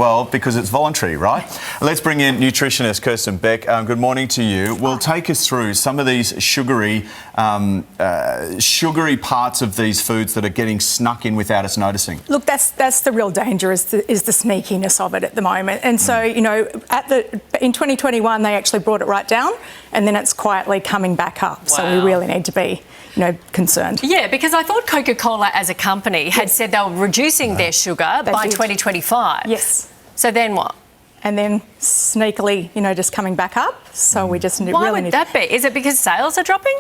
Well, because it's voluntary, right? Let's bring in nutritionist Kristen Beck. Good morning to you. Well, take us through some of these sugary parts of these foods that are getting snuck in without us noticing. Look, that's the real danger is the sneakiness of it at the moment. And so, you know, in 2021 they actually brought it right down, and then it's quietly coming back up. Wow. So we really need to be, you know, concerned. Yeah, because I thought Coca-Cola as a company had said they were reducing their sugar by 2025. Yes. So then what? And then sneakily, you know, just coming back up. So we just really need... Why would that be? Is it because sales are dropping?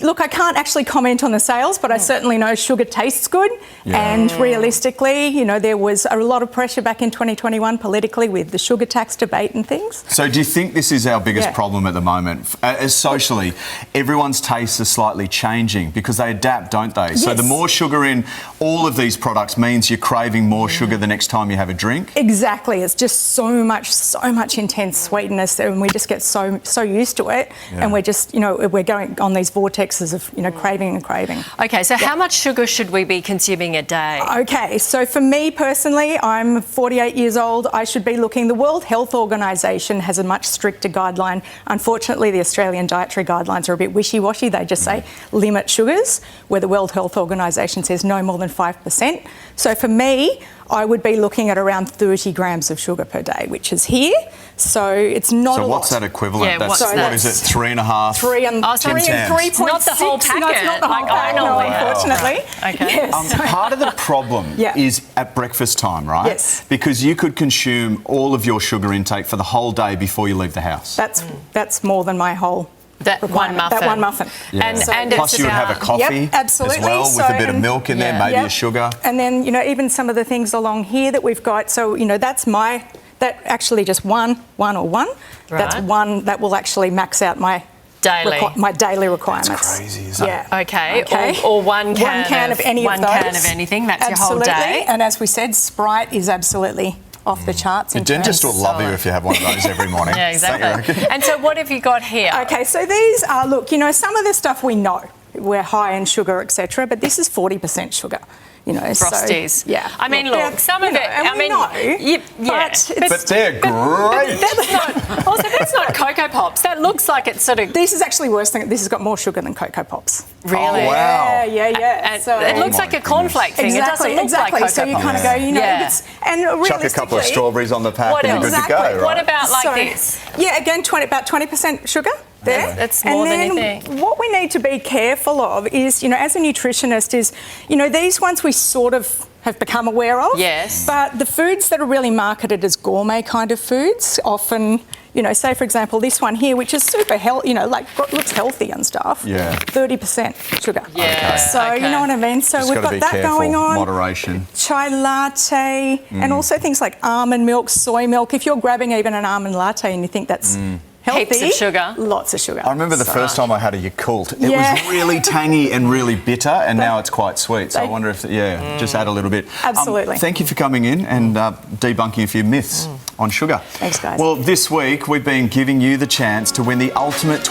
Look, I can't actually comment on the sales, but I certainly know sugar tastes good. Yeah. And realistically, you know, there was a lot of pressure back in 2021 politically with the sugar tax debate and things. So do you think this is our biggest problem at the moment? Socially, everyone's tastes are slightly changing because they adapt, don't they? Yes. So the more sugar in all of these products means you're craving more sugar the next time you have a drink? Exactly. It's just so much intense sweetness, and we just get so used to it. Yeah. And we're just, you know, we're going on these vortexes of, you know, craving and craving. Okay, so how much sugar should we be consuming a day? Okay, so for me personally, I'm 48 years old. I should be looking... The World Health Organisation has a much stricter guideline. Unfortunately, the Australian dietary guidelines are a bit wishy-washy. They just say limit sugars, where the World Health Organisation says no more than 5%. So for me, I would be looking at around 30 grams of sugar per day, which is here. So it's not a lot. So what's that equivalent? Yeah, what is it, 3.5? 3 and 3.6. Not the whole packet. No, it's not the whole packet, no, unfortunately. Okay. Yes. Part of the problem is at breakfast time, right? Yes. Because you could consume all of your sugar intake for the whole day before you leave the house. That's more than my whole... one muffin. That one muffin. Yeah. And plus you would have a coffee as well, with a bit of milk in there, maybe a sugar. And then, you know, even some of the things along here that we've got, so, you know, that's actually just one. Right. That's one that will actually max out my daily requirements. That's crazy, isn't it? Okay. Or one can of any of those. One can of anything, that's your whole day. And as we said, Sprite is absolutely off the charts. The dentist will love you if you have one of those every morning. Yeah, exactly. And so what have you got here? Okay, so these are, look, you know, some of the stuff we know. We're high in sugar, etc., but this is 40% sugar. You know, Frosties. So, yeah. I mean, look, some of it. I mean, but they're great. That's not Cocoa Pops. That looks like it's sort of. This is actually worse than this has got more sugar than Cocoa Pops. Really? Oh, wow. Yeah. And so, it looks like a cornflake thing. Exactly. It doesn't look like Cocoa Pops. So you kind of go, you know, and realistically, chuck a couple of strawberries on the pack and you're good to go, right? What about this? Yeah, again, about 20% sugar. There. That's more than anything. What we need to be careful of is, you know, as a nutritionist is, you know, these ones we sort of have become aware of. Yes. But the foods that are really marketed as gourmet kind of foods often, you know, say for example this one here, which is super healthy, you know, like looks healthy and stuff. Yeah. 30% sugar. Yeah. So you know what I mean. So just we've got that going on. Moderation. Chai latte, and also things like almond milk, soy milk. If you're grabbing even an almond latte and you think that's healthy, heaps of sugar. Lots of sugar. I remember the first time I had a Yakult. It was really tangy and really bitter, and now it's quite sweet. So I wonder if, just add a little bit. Absolutely. Thank you for coming in and debunking a few myths on sugar. Thanks, guys. Well, this week we've been giving you the chance to win the ultimate